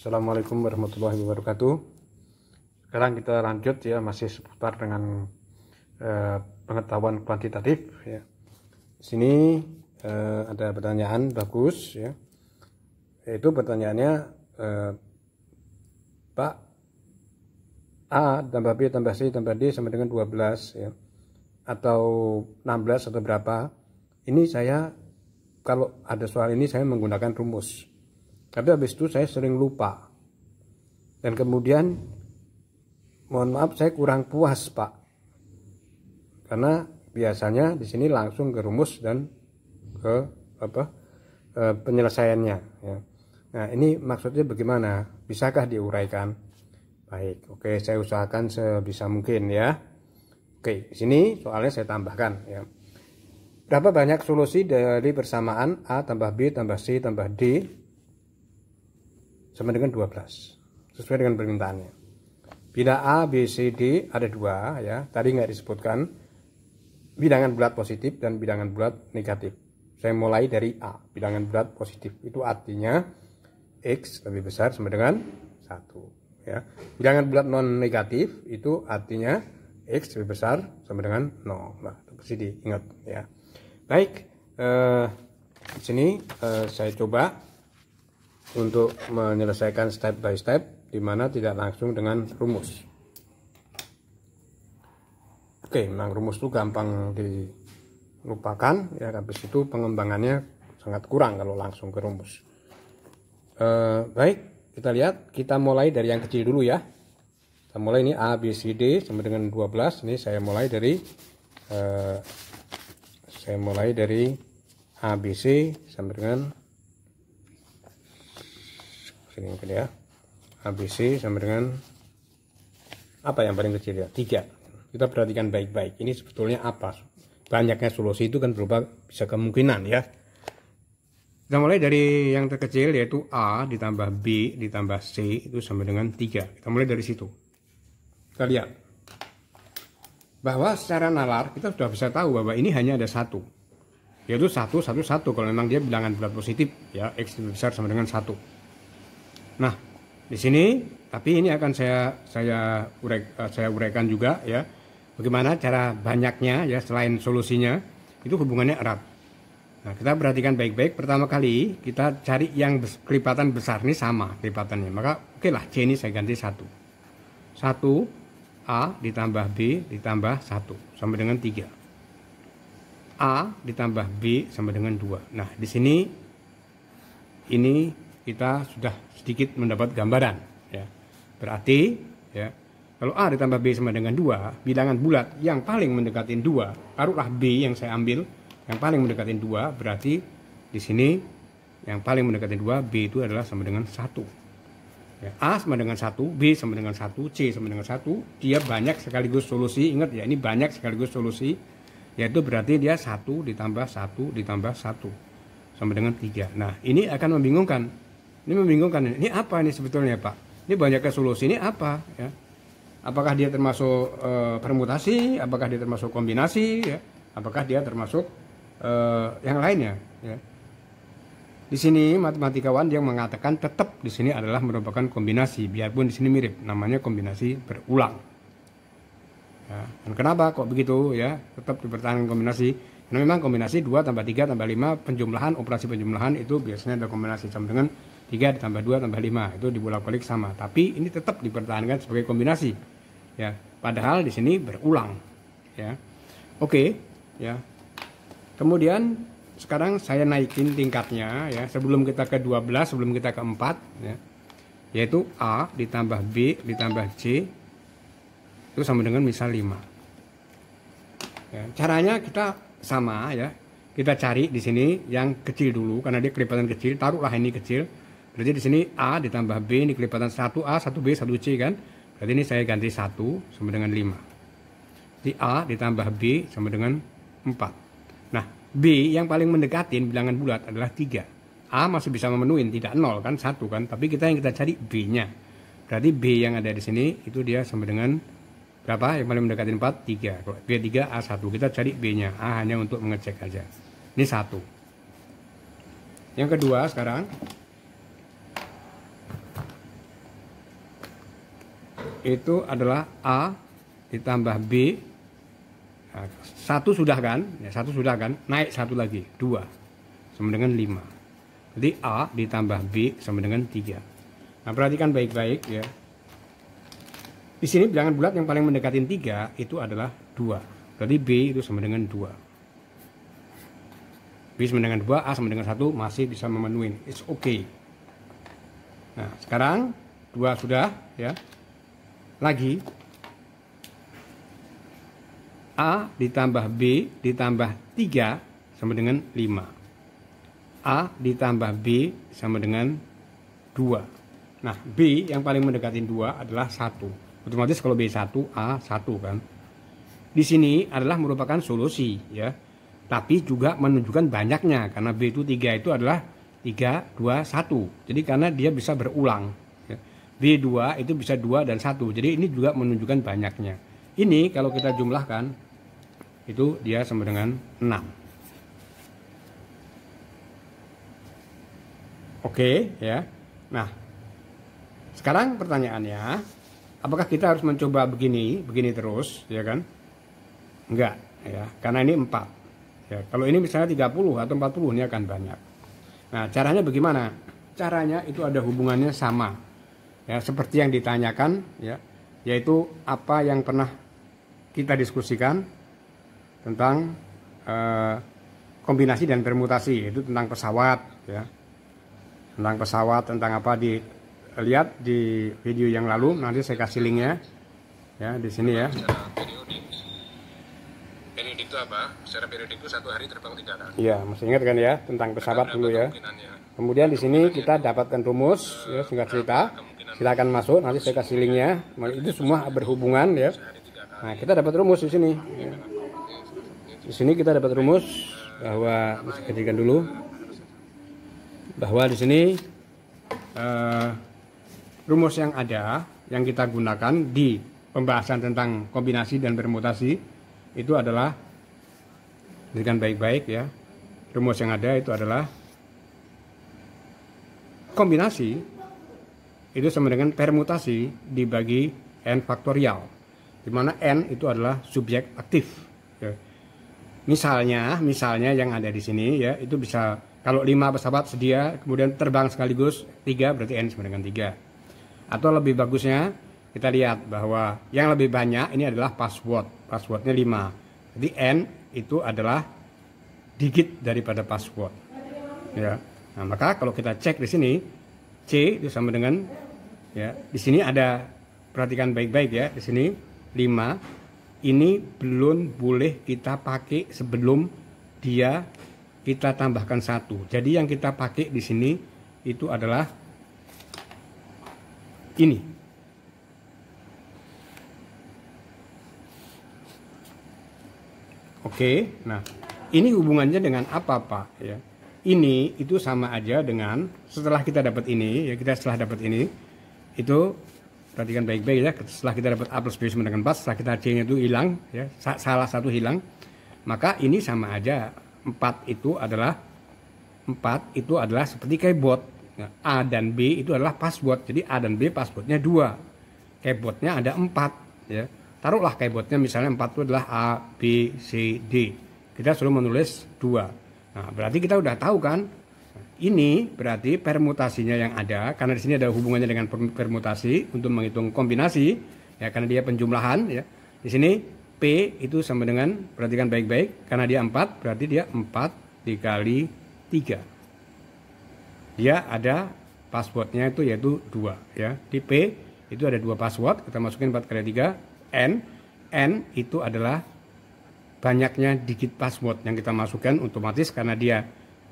Assalamualaikum warahmatullahi wabarakatuh. Sekarang kita lanjut ya, masih seputar dengan pengetahuan kuantitatif ya. Di sini ada pertanyaan bagus ya. Yaitu pertanyaannya Pak, A tambah B tambah C tambah D sama dengan 12 ya, atau 16 atau berapa. Ini saya, kalau ada soal ini saya menggunakan rumus. Tapi habis itu saya sering lupa. Dan kemudian mohon maaf, saya kurang puas, Pak. Karena biasanya di sini langsung ke rumus dan ke penyelesaiannya ya. Nah, ini maksudnya bagaimana? Bisakah diuraikan? Baik, oke, saya usahakan sebisa mungkin ya. Oke, di sini soalnya saya tambahkan ya. Berapa banyak solusi dari persamaan A tambah B tambah C tambah D sama dengan 12 sesuai dengan permintaannya. Bila A, B, C, D ada dua ya, tadi nggak disebutkan bilangan bulat positif dan bilangan bulat negatif. Saya mulai dari A, bilangan bulat positif, itu artinya X lebih besar sama dengan 1 ya. Bilangan bulat non negatif itu artinya X lebih besar sama dengan 0. Nah, itu diingat ya. Baik, di sini saya coba untuk menyelesaikan step by step, di mana tidak langsung dengan rumus. Oke, memang rumus itu gampang dilupakan ya, habis itu pengembangannya sangat kurang kalau langsung ke rumus. Baik, kita lihat, kita mulai dari yang kecil dulu ya. Kita mulai ini A, B, C, D sama dengan 12. Ini saya mulai dari A, B, C sama dengan sini mungkin ya, ABC sama dengan apa yang paling kecil ya, 3. Kita perhatikan baik-baik, ini sebetulnya apa, banyaknya solusi itu kan berupa bisa kemungkinan ya. Kita mulai dari yang terkecil, yaitu A ditambah B ditambah C itu sama dengan 3. Kita mulai dari situ. Kita lihat bahwa secara nalar kita sudah bisa tahu bahwa ini hanya ada satu, yaitu 1, 1, 1 kalau memang dia bilangan bulat positif ya, X lebih besar sama dengan 1. Nah, di sini tapi ini akan saya uraikan juga ya, bagaimana cara banyaknya ya, selain solusinya itu hubungannya erat. Nah, kita perhatikan baik-baik. Pertama kali kita cari yang kelipatan besar, ini sama kelipatannya, maka oke lah, C ini saya ganti 1. 1 A ditambah B ditambah 1 sama dengan 3. A ditambah B sama dengan 2. Nah, di sini ini kita sudah sedikit mendapat gambaran ya. Berarti ya, kalau A ditambah B sama dengan 2, bilangan bulat yang paling mendekatin 2, taruhlah B yang saya ambil yang paling mendekatin 2, berarti di sini yang paling mendekatin 2, B itu adalah sama dengan 1 ya. A sama dengan 1, B sama dengan 1, C sama dengan 1, dia banyak sekaligus solusi. Ingat ya, ini banyak sekaligus solusi, yaitu berarti dia 1 ditambah 1 ditambah 1 sama dengan 3. Nah, ini akan membingungkan. Ini membingungkan. Ini apa ini sebetulnya, Pak? Ini banyaknya solusi, ini apa ya? Apakah dia termasuk permutasi? Apakah dia termasuk kombinasi ya? Apakah dia termasuk yang lainnya ya? Di sini matematikawan yang mengatakan tetap di sini adalah merupakan kombinasi, biarpun di sini mirip, namanya kombinasi berulang. Ya. Dan kenapa kok begitu ya? Tetap dipertahankan kombinasi. Karena memang kombinasi 2 tambah 3 tambah 5, penjumlahan, operasi penjumlahan itu biasanya ada kombinasi sama dengan 3 ditambah 2 tambah 5, itu dibolak-balik sama. Tapi ini tetap dipertahankan sebagai kombinasi ya. Padahal di sini berulang ya. Oke ya. Kemudian sekarang saya naikin tingkatnya ya, sebelum kita ke 12, sebelum kita ke 4 ya, yaitu A ditambah B ditambah C itu sama dengan misal 5 ya. Caranya kita sama ya, kita cari di sini yang kecil dulu karena dia kelipatan kecil, taruhlah ini kecil. Berarti di sini A ditambah B, ini kelipatan 1A, 1B, 1C kan. Berarti ini saya ganti 1 sama dengan 5. Di A ditambah B sama dengan 4. Nah, B yang paling mendekatin bilangan bulat adalah 3. A masih bisa memenuhi, tidak 0 kan, 1 kan. Tapi yang kita cari B-nya. Berarti B yang ada di sini itu dia sama dengan berapa? Yang paling mendekatin 4, 3. Kalau B3, A1. Kita cari B-nya. A hanya untuk mengecek aja. Ini 1. Yang kedua sekarang, itu adalah A ditambah B. Nah, 1 sudah kan? Ya, 1 sudah kan? Naik 1 lagi, 2 sama dengan 5. Jadi A ditambah B sama dengan 3. Nah, perhatikan baik-baik ya. Di sini bilangan bulat yang paling mendekatin 3 itu adalah 2. Berarti B itu sama dengan 2. B sama dengan 2, A sama dengan 1 masih bisa memenuhi. It's okay. Nah, sekarang 2 sudah ya. Lagi A ditambah B ditambah 3 sama dengan 5. A ditambah B sama dengan 2. Nah, B yang paling mendekatin 2 adalah 1. Otomatis kalau B 1, A 1 kan. Di sini adalah merupakan solusi ya. Tapi juga menunjukkan banyaknya karena B itu 3 itu adalah 3, 2, 1. Jadi karena dia bisa berulang. Ya. B2 itu bisa 2 dan 1. Jadi ini juga menunjukkan banyaknya. Ini kalau kita jumlahkan itu dia sama dengan 6. Oke ya. Nah, sekarang pertanyaannya, apakah kita harus mencoba begini terus ya kan? Enggak ya, karena ini 4 ya. Kalau ini misalnya 30 atau 40 ini akan banyak. Nah, caranya bagaimana? Caranya itu ada hubungannya sama ya, seperti yang ditanyakan ya, yaitu apa yang pernah kita diskusikan tentang kombinasi dan permutasi, yaitu tentang pesawat ya. Tentang pesawat, tentang apa, dilihat di video yang lalu, nanti saya kasih linknya ya di sini ya. Periodik itu apa? Secara periodik itu 1 hari terbang 3 kali. Iya, masih ingat kan ya tentang pesawat dulu ya. Kemudian di sini kita dapatkan rumus ya, singkat cerita. Silakan masuk, nanti saya kasih linknya. Itu semua berhubungan ya. Nah, kita dapat rumus di sini. Ya. Di sini kita dapat rumus bahwa, saya ketikan dulu, bahwa di sini rumus yang ada yang kita gunakan di pembahasan tentang kombinasi dan permutasi itu adalah, dengan baik-baik ya, rumus yang ada itu adalah kombinasi itu sama dengan permutasi dibagi n faktorial, di mana n itu adalah subjek aktif ya. Misalnya yang ada di sini ya, itu bisa kalau 5 pesawat sedia kemudian terbang sekaligus 3, berarti n sama dengan 3. Atau lebih bagusnya kita lihat bahwa yang lebih banyak ini adalah passwordnya 5. Jadi n itu adalah digit daripada password ya. Nah, maka kalau kita cek di sini C itu sama dengan ya, di sini ada, perhatikan baik-baik ya, di sini 5 ini belum boleh kita pakai sebelum dia kita tambahkan 1. Jadi yang kita pakai di sini itu adalah ini. Oke, nah ini hubungannya dengan apa Pak ya? Ini itu sama aja dengan setelah kita dapat ini ya, setelah dapat ini itu, perhatikan baik-baik ya, setelah kita dapat A plus B sama dengan 4, setelah kita C-nya itu hilang ya, salah satu hilang, maka ini sama aja. 4 itu adalah seperti keyboard ya, A dan B itu adalah password. Jadi A dan B passwordnya 2, keyboardnya ada 4 ya. Taruhlah keyboardnya misalnya 4 itu adalah A, B, C, D, kita suruh menulis 2. Nah, berarti kita udah tahu kan, ini berarti permutasinya yang ada, karena di sini ada hubungannya dengan permutasi untuk menghitung kombinasi ya, karena dia penjumlahan ya. Di sini P itu sama dengan, perhatikan baik-baik, karena dia 4 berarti dia 4 dikali 3. Dia ada passwordnya itu yaitu 2 ya. Di P itu ada 2 password, kita masukin 4 kali 3 N itu adalah banyaknya digit password yang kita masukkan, otomatis karena dia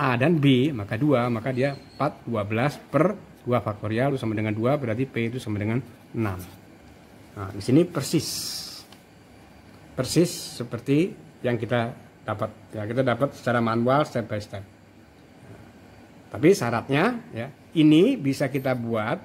A dan B maka 2, maka dia 4, 12 per 2 faktorial itu sama dengan 2, berarti P itu sama dengan 6. Nah, di sini persis seperti yang kita dapat ya, kita dapat secara manual step by step. Tapi syaratnya ya, ini bisa kita buat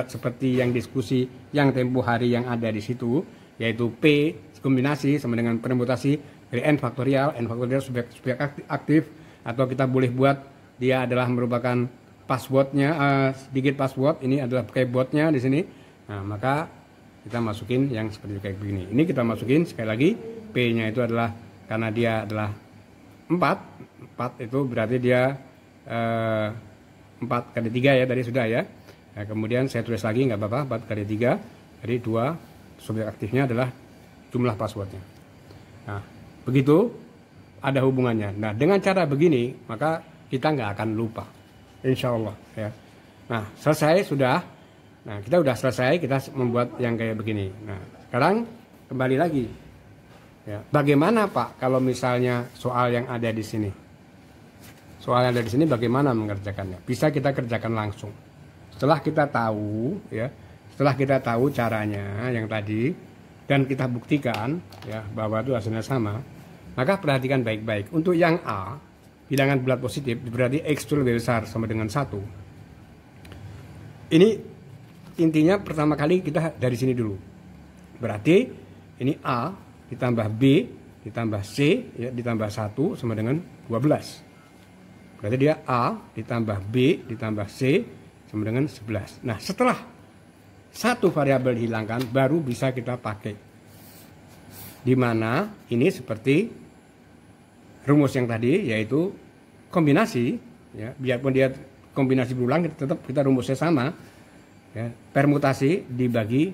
seperti yang diskusi yang tempo hari yang ada di situ, yaitu P kombinasi sama dengan permutasi dari n faktorial subjek aktif, atau kita boleh buat dia adalah merupakan passwordnya, digit password, ini adalah keyboardnya di sini. Nah, maka kita masukin yang seperti kayak begini. Ini kita masukin sekali lagi, P-nya itu adalah karena dia adalah 4 itu berarti dia 4 kali 3 ya, tadi sudah ya. Nah, kemudian saya tulis lagi nggak apa-apa, 4 kali 3, jadi 2 subjek aktifnya adalah jumlah passwordnya. Nah, begitu ada hubungannya. Nah, dengan cara begini maka kita nggak akan lupa, insya Allah ya. Nah, selesai sudah. Nah, kita udah selesai, kita membuat yang kayak begini. Nah, sekarang kembali lagi. Ya, bagaimana Pak kalau misalnya soal yang ada di sini? Soal yang ada di sini bagaimana mengerjakannya? Bisa kita kerjakan langsung. Setelah kita tahu ya, setelah kita tahu caranya yang tadi dan kita buktikan ya bahwa itu hasilnya sama, maka perhatikan baik-baik. Untuk yang A, bilangan bulat positif berarti X itu lebih besar sama dengan 1. Ini intinya pertama kali kita dari sini dulu. Berarti ini A ditambah B ditambah C ya, ditambah 1 sama dengan 12. Berarti dia A ditambah B ditambah C sama dengan 11. Nah, setelah satu variabel dihilangkan baru bisa kita pakai. Dimana ini seperti rumus yang tadi yaitu kombinasi ya, biarpun dia kombinasi berulang tetap kita rumusnya sama ya, permutasi dibagi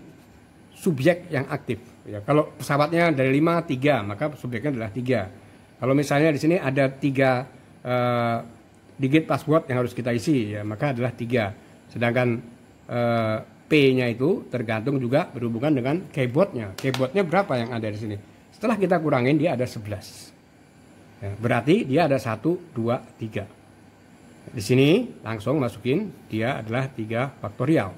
subjek yang aktif ya. Kalau pesawatnya dari 5 3 maka subjeknya adalah 3. Kalau misalnya di sini ada 3 digit password yang harus kita isi ya, maka adalah 3. Sedangkan P-nya itu tergantung juga berhubungan dengan keyboardnya. Keyboardnya berapa yang ada di sini? Setelah kita kurangin dia ada 11. Ya, berarti dia ada 1 2 3. Di sini langsung masukin dia adalah 3 faktorial.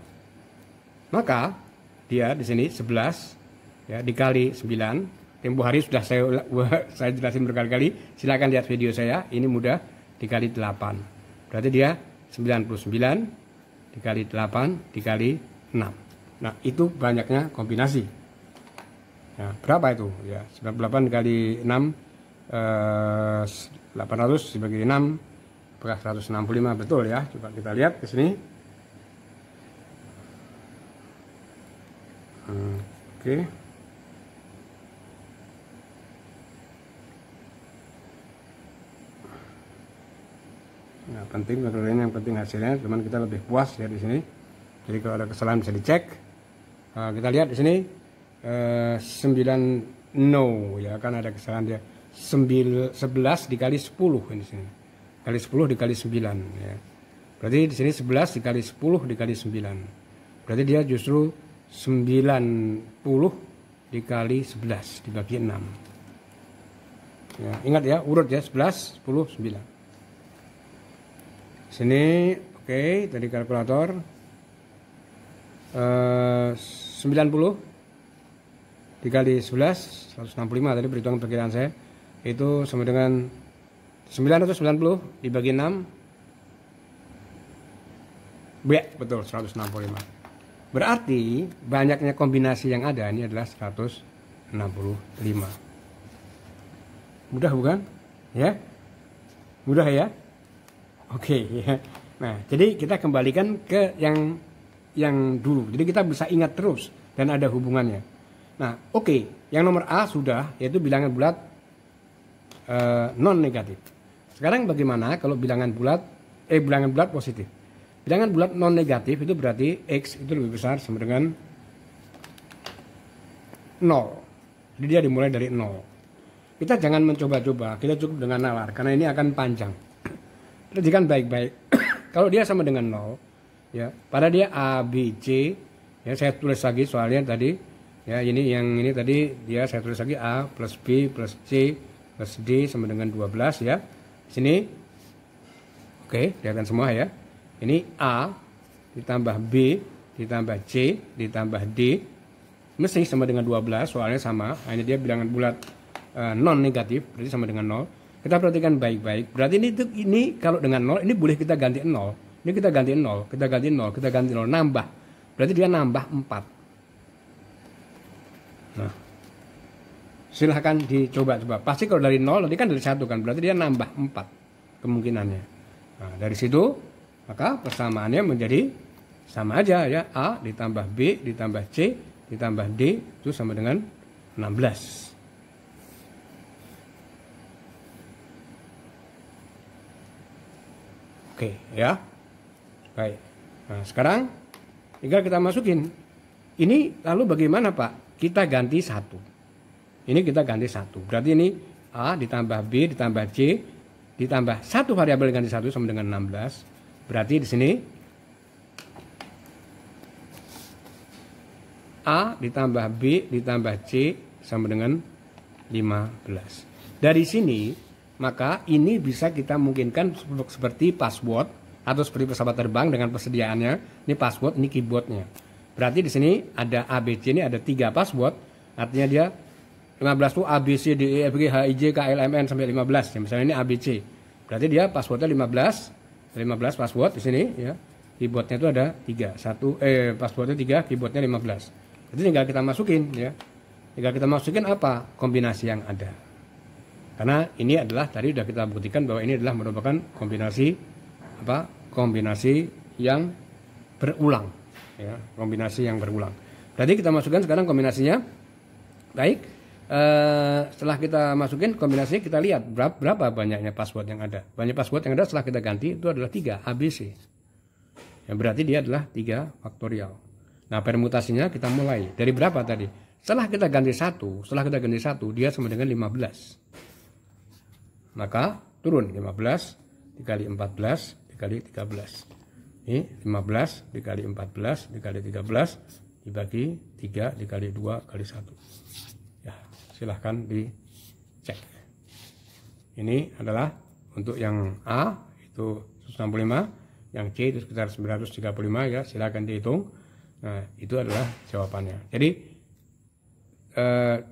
Maka dia di sini 11 ya dikali 9. Tempo hari sudah saya jelasin berkali-kali. Silakan lihat video saya. Ini mudah, dikali 8. Berarti dia 99 dikali 8 dikali 6. Nah, itu banyaknya kombinasi. Ya, berapa itu? Ya, 98 dikali 6 800 dibagi 6 apakah 165, betul ya? Coba kita lihat ke sini. Oke. Nah, penting metodenya, yang penting hasilnya, cuman kita lebih puas ya di sini. Jadi kalau ada kesalahan bisa dicek. Kita lihat di sini 9 no ya, kan ada kesalahan dia. 11 dikali 10 ini sini. Kali 10 dikali 9 ya. Berarti di sini 11 dikali 10 dikali 9. Berarti dia justru 90 dikali 11 dibagi 6. Ya, ingat ya, urut ya, 11, 10, 9. Sini oke, tadi kalkulator 90 dikali 11 165 tadi perhitungan perkiraan saya itu sama dengan 990 dibagi 6 betul 165. Berarti banyaknya kombinasi yang ada ini adalah 165. Mudah bukan? Ya? Mudah ya? Oke ya. Nah, jadi kita kembalikan ke yang dulu. Jadi kita bisa ingat terus dan ada hubungannya. Nah, oke, yang nomor A sudah, yaitu bilangan bulat non negatif. Sekarang bagaimana kalau bilangan bulat positif? Bilangan bulat non negatif itu berarti X itu lebih besar sama dengan 0. Jadi dia dimulai dari 0. Kita jangan mencoba-coba, kita cukup dengan nalar karena ini akan panjang. Perhatikan baik-baik. Kalau dia sama dengan 0 ya, pada dia A, B, C ya, saya tulis lagi soalnya tadi ya, ini yang ini tadi dia saya tulis lagi A plus B plus C plus D sama dengan 12 ya. Sini oke, kelihatan semua ya. Ini A ditambah B ditambah C ditambah D mesti sama dengan 12 soalnya sama. Nah, ini dia bilangan bulat non negatif berarti sama dengan 0. Kita perhatikan baik-baik. Berarti ini kalau dengan 0 ini boleh kita ganti 0. Ini kita ganti 0, kita ganti 0, kita ganti 0, nambah. Berarti dia nambah 4. Nah, silahkan dicoba-coba. Pasti kalau dari 0, nanti kan dari 1 kan. Berarti dia nambah 4 kemungkinannya. Nah, dari situ, maka persamaannya menjadi sama aja ya. A ditambah B ditambah C ditambah D itu sama dengan 16. Oke, ya. Baik. Nah, sekarang tinggal kita masukin. Ini lalu bagaimana, Pak? Kita ganti 1. Ini kita ganti 1. Berarti ini A ditambah B ditambah C ditambah 1 variabel ganti 1 sama dengan 16. Berarti di sini A ditambah B ditambah C sama dengan 15. Dari sini, maka ini bisa kita mungkinkan seperti password atau seperti pesawat terbang dengan persediaannya. Ini password, ini keyboardnya. Berarti di sini ada ABC, ini ada 3 password. Artinya dia 15 itu A, B, C, D, E, F, G, H, I, J, K, L, M, N sampai 15. Ya, misalnya ini ABC. Berarti dia passwordnya 15 password di sini ya. Keyboardnya itu ada 3. Passwordnya 3, keyboardnya 15. Jadi tinggal kita masukin ya. Tinggal kita masukin apa? Kombinasi yang ada. Karena ini adalah tadi sudah kita buktikan bahwa ini adalah merupakan kombinasi apa? Kombinasi yang berulang ya, kombinasi yang berulang. Berarti kita masukkan sekarang kombinasinya. Baik. Setelah kita masukin kombinasinya, kita lihat berapa banyaknya password yang ada. Banyak password yang ada setelah kita ganti itu adalah 3 ABC. Ya, berarti dia adalah 3 faktorial. Nah, permutasinya kita mulai dari berapa tadi? Setelah kita ganti 1, dia sama dengan 15. Maka turun 15 dikali 14 dikali 13. Ini 15 dikali 14 dikali 13 dibagi 3 dikali 2 kali 1. Ya, silahkan dicek. Ini adalah untuk yang A itu 165, yang C itu sekitar 935 ya, silahkan dihitung. Nah, itu adalah jawabannya. Jadi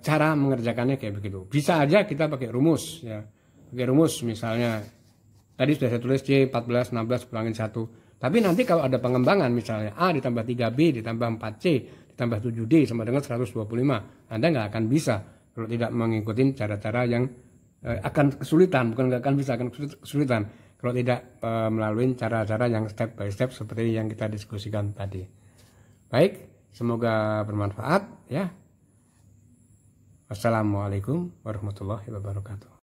cara mengerjakannya kayak begitu. Bisa aja kita pakai rumus ya. Pakai rumus misalnya tadi sudah saya tulis C 14 16 kurangin 1. Tapi nanti kalau ada pengembangan misalnya A ditambah 3B ditambah 4C ditambah 7D sama dengan 125, Anda nggak akan bisa kalau tidak mengikuti cara-cara yang akan kesulitan, bukan nggak akan bisa, akan kesulitan kalau tidak melalui cara-cara yang step by step seperti yang kita diskusikan tadi. Baik, semoga bermanfaat ya. Wassalamualaikum warahmatullahi wabarakatuh.